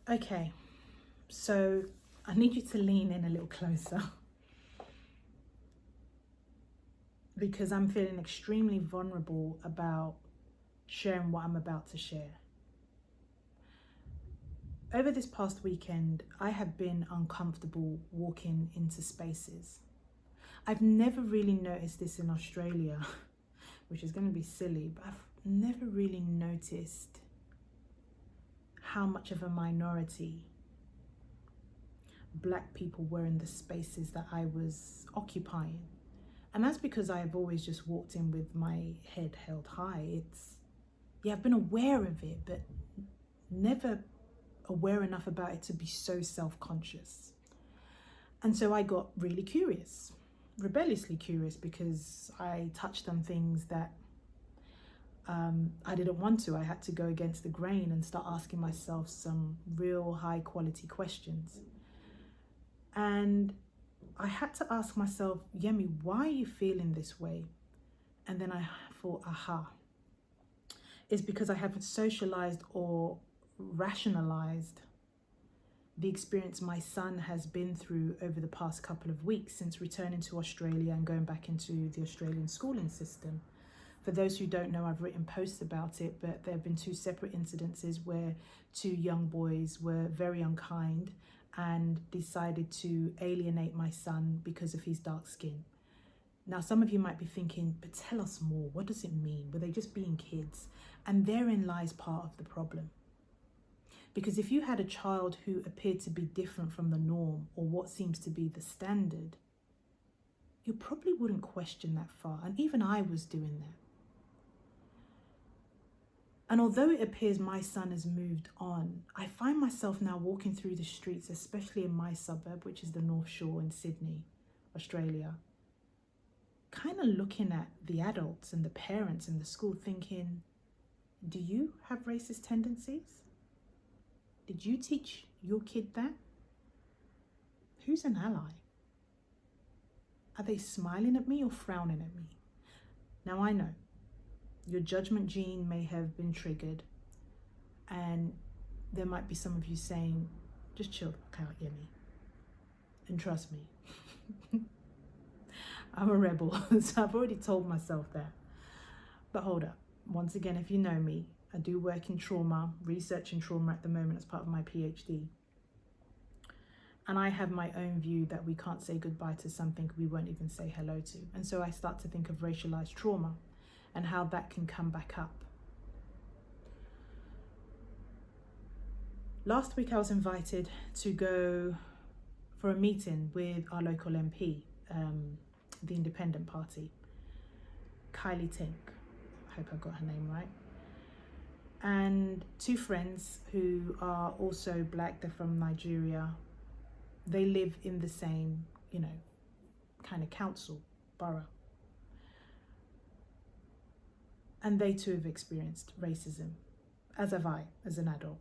Okay, so I need you to lean in a little closer because I'm feeling extremely vulnerable about sharing what I'm about to share. Over this past weekend, I have been uncomfortable walking into spaces. I've never really noticed this in Australia, which is going to be silly, but I've never really noticed how much of a minority Black people were in the spaces that I was occupying. And that's because I've always just walked in with my head held high. I've been aware of it, but never aware enough about it to be so self-conscious. And so I got really curious, rebelliously curious, because I touched on things that I didn't want to. I had to go against the grain and start asking myself some real high quality questions. And I had to ask myself, Yemi, why are you feeling this way? And then I thought, aha, it's because I haven't socialized or rationalized the experience my son has been through over the past couple of weeks since returning to Australia and going back into the Australian schooling system. For those who don't know, I've written posts about it, but there have been two separate incidences where two young boys were very unkind and decided to alienate my son because of his dark skin. Now, some of you might be thinking, but tell us more. What does it mean? Were they just being kids? And therein lies part of the problem. Because if you had a child who appeared to be different from the norm or what seems to be the standard, you probably wouldn't question that far. And even I was doing that. And although it appears my son has moved on, I find myself now walking through the streets, especially in my suburb, which is the North Shore in Sydney, Australia, kind of looking at the adults and the parents in the school thinking, do you have racist tendencies? Did you teach your kid that? Who's an ally? Are they smiling at me or frowning at me? Now I know your judgment gene may have been triggered, and there might be some of you saying, just chill out, Yemi. And trust me, I'm a rebel, so I've already told myself that. But hold up, once again, if you know me, I do work in trauma, researching trauma at the moment as part of my PhD. And I have my own view that we can't say goodbye to something we won't even say hello to. And so I start to think of racialized trauma and how that can come back up. Last week I was invited to go for a meeting with our local MP, the Independent Party, Kylie Tink. I hope I got her name right. And two friends who are also Black, they're from Nigeria. They live in the same, kind of council, borough. And they too have experienced racism, as have I, as an adult.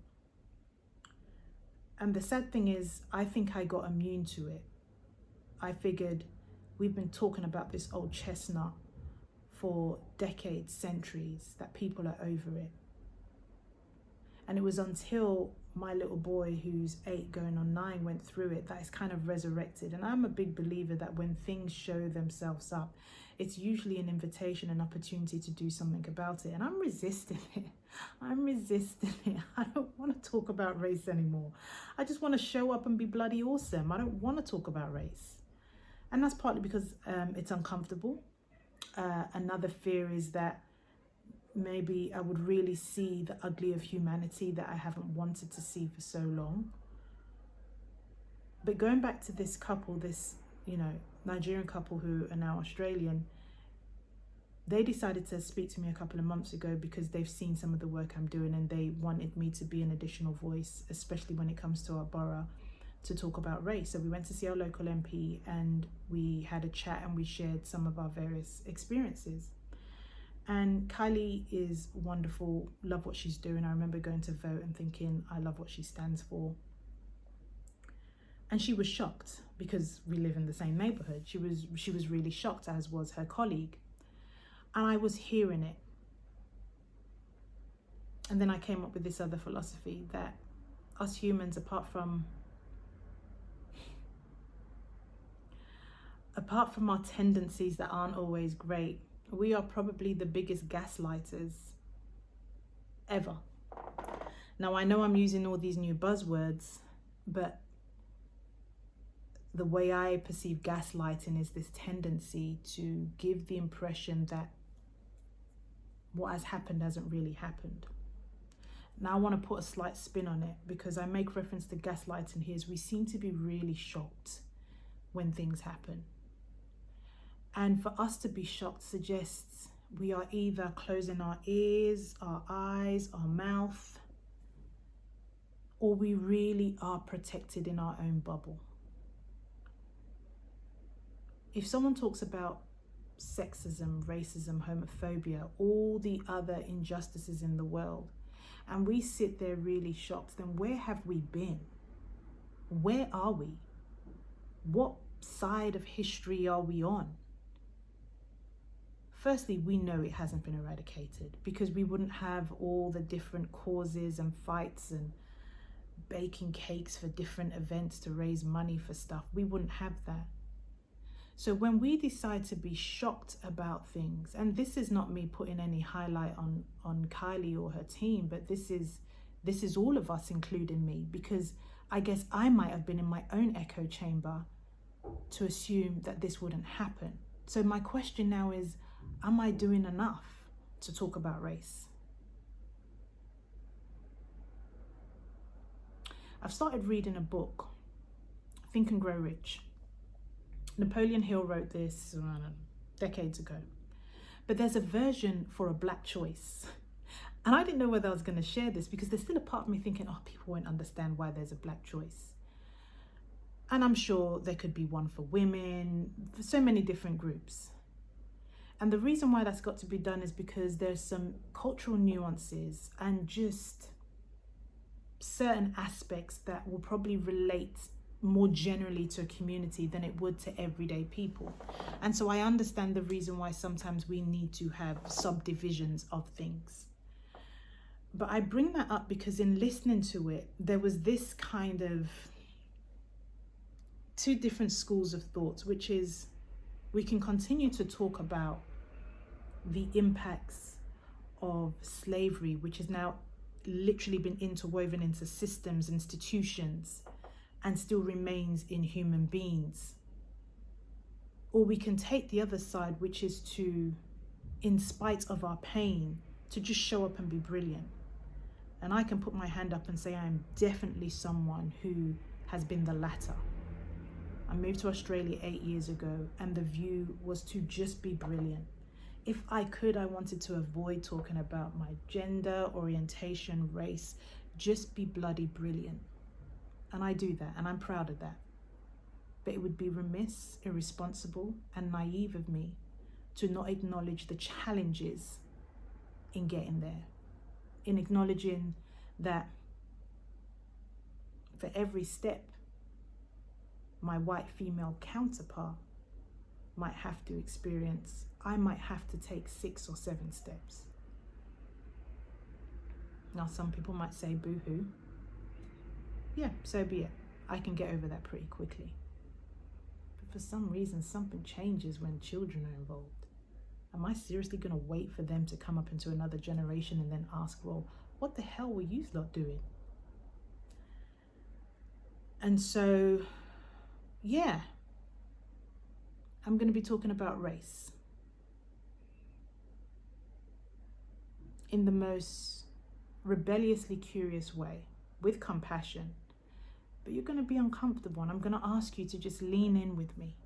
And the sad thing is, I think I got immune to it. I figured we've been talking about this old chestnut for decades, centuries, that people are over it. And it was until my little boy, who's 8 going on 9, went through it, that it's kind of resurrected. And I'm a big believer that when things show themselves up, it's usually an invitation, an opportunity to do something about it. And I'm resisting it. I don't want to talk about race anymore. I just want to show up and be bloody awesome. I don't want to talk about race. And that's partly because it's uncomfortable. Another fear is that maybe I would really see the ugly of humanity that I haven't wanted to see for so long. But going back to this couple, this, Nigerian couple who are now Australian, they decided to speak to me a couple of months ago because they've seen some of the work I'm doing and they wanted me to be an additional voice, especially when it comes to our borough, to talk about race. So we went to see our local MP and we had a chat and we shared some of our various experiences. And Kylie is wonderful, love what she's doing. I remember going to vote and thinking, I love what she stands for. And she was shocked because we live in the same neighborhood. She was really shocked, as was her colleague. And I was hearing it. And then I came up with this other philosophy that us humans, apart from our tendencies that aren't always great, we are probably the biggest gaslighters ever. Now, I know I'm using all these new buzzwords, but the way I perceive gaslighting is this tendency to give the impression that what has happened hasn't really happened. Now I want to put a slight spin on it, because I make reference to gaslighting here as we seem to be really shocked when things happen. And for us to be shocked suggests we are either closing our ears, our eyes, our mouth, or we really are protected in our own bubble. If someone talks about sexism, racism, homophobia, all the other injustices in the world, and we sit there really shocked, then where have we been? Where are we? What side of history are we on? Firstly, we know it hasn't been eradicated, because we wouldn't have all the different causes and fights and baking cakes for different events to raise money for stuff. We wouldn't have that. So when we decide to be shocked about things, and this is not me putting any highlight on Kylie or her team, but this is all of us, including me, because I guess I might have been in my own echo chamber to assume that this wouldn't happen. So my question now is, am I doing enough to talk about race? I've started reading a book, Think and Grow Rich. Napoleon Hill wrote this decades ago. But there's a version for a black choice. And I didn't know whether I was going to share this, because there's still a part of me thinking, oh, people won't understand why there's a black choice. And I'm sure there could be one for women, for so many different groups. And the reason why that's got to be done is because there's some cultural nuances and just certain aspects that will probably relate more generally to a community than it would to everyday people. And so I understand the reason why sometimes we need to have subdivisions of things. But I bring that up because in listening to it, there was this kind of two different schools of thought, which is we can continue to talk about the impacts of slavery, which has now literally been interwoven into systems, institutions, and still remains in human beings. Or we can take the other side, which is to, in spite of our pain, to just show up and be brilliant. And I can put my hand up and say I am definitely someone who has been the latter. I moved to Australia 8 years ago, and the view was to just be brilliant. If I could, I wanted to avoid talking about my gender, orientation, race, just be bloody brilliant. And I do that, and I'm proud of that. But it would be remiss, irresponsible, and naive of me to not acknowledge the challenges in getting there, in acknowledging that for every step, my white female counterpart might have to experience, I might have to take 6 or 7 steps. Now, some people might say, boo-hoo. Yeah, so be it. I can get over that pretty quickly. But for some reason, something changes when children are involved. Am I seriously going to wait for them to come up into another generation and then ask, well, what the hell were you lot doing? And so, yeah, I'm going to be talking about race in the most rebelliously curious way, with compassion. But you're going to be uncomfortable, and I'm going to ask you to just lean in with me.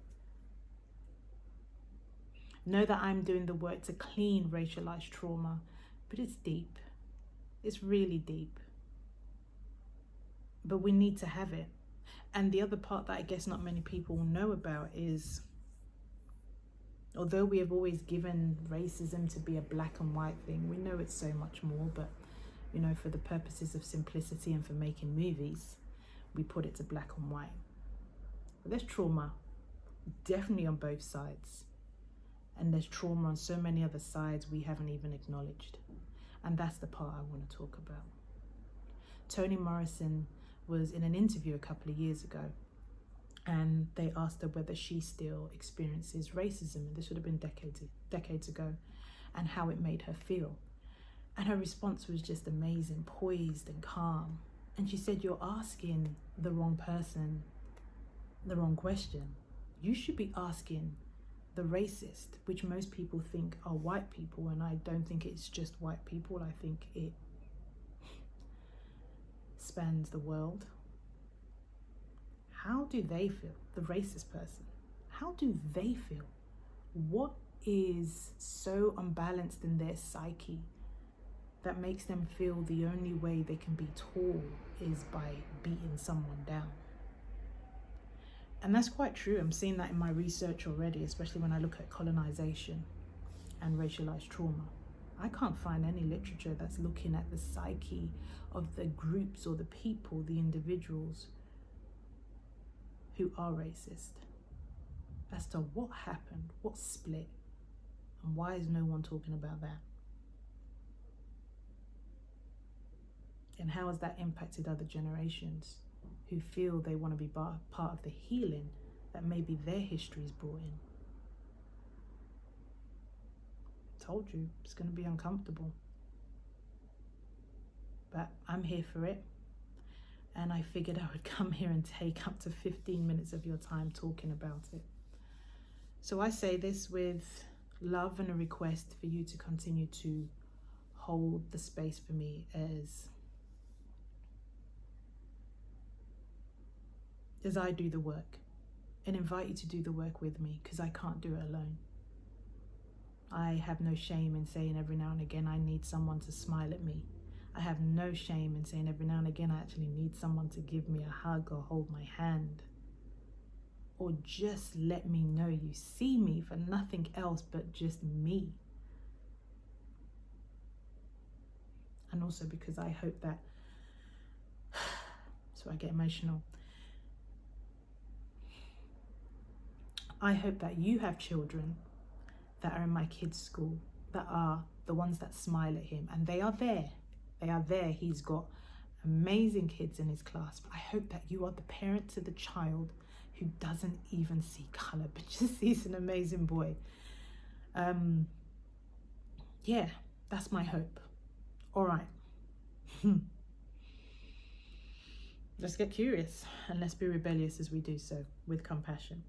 Know that I'm doing the work to clean racialized trauma, but it's deep. It's really deep. But we need to have it. And the other part that I guess not many people know about is, although we have always given racism to be a black and white thing, we know it's so much more, but you know, for the purposes of simplicity and for making movies, we put it to black and white. But there's trauma, definitely on both sides. And there's trauma on so many other sides we haven't even acknowledged. And that's the part I want to talk about. Toni Morrison was in an interview a couple of years ago, and they asked her whether she still experiences racism, and this would have been decades ago, and how it made her feel. And her response was just amazing, poised and calm. And she said, "You're asking the wrong person the wrong question. You should be asking the racist," which most people think are white people, and I don't think it's just white people. I think it spans the world. How do they feel? The racist person. How do they feel? What is so unbalanced in their psyche that makes them feel the only way they can be tall is by beating someone down? And that's quite true. I'm seeing that in my research already, especially when I look at colonization and racialized trauma. I can't find any literature that's looking at the psyche of the groups or the people, the individuals who are racist, as to what happened, what split, and why is no one talking about that? And how has that impacted other generations who feel they want to be part of the healing that maybe their history's brought in? Told you, it's going to be uncomfortable. But I'm here for it. And I figured I would come here and take up to 15 minutes of your time talking about it. So I say this with love and a request for you to continue to hold the space for me as I do the work, and invite you to do the work with me, because I can't do it alone. I have no shame in saying every now and again I need someone to smile at me. I have no shame in saying every now and again I actually need someone to give me a hug or hold my hand, or just let me know you see me for nothing else but just me. And also because I hope that, so I get emotional, I hope that you have children that are in my kid's school that are the ones that smile at him, and they are there. They are there. He's got amazing kids in his class, but I hope that you are the parent to the child who doesn't even see color, but just sees an amazing boy. Yeah, that's my hope. All right. Let's get curious, and let's be rebellious as we do so, with compassion.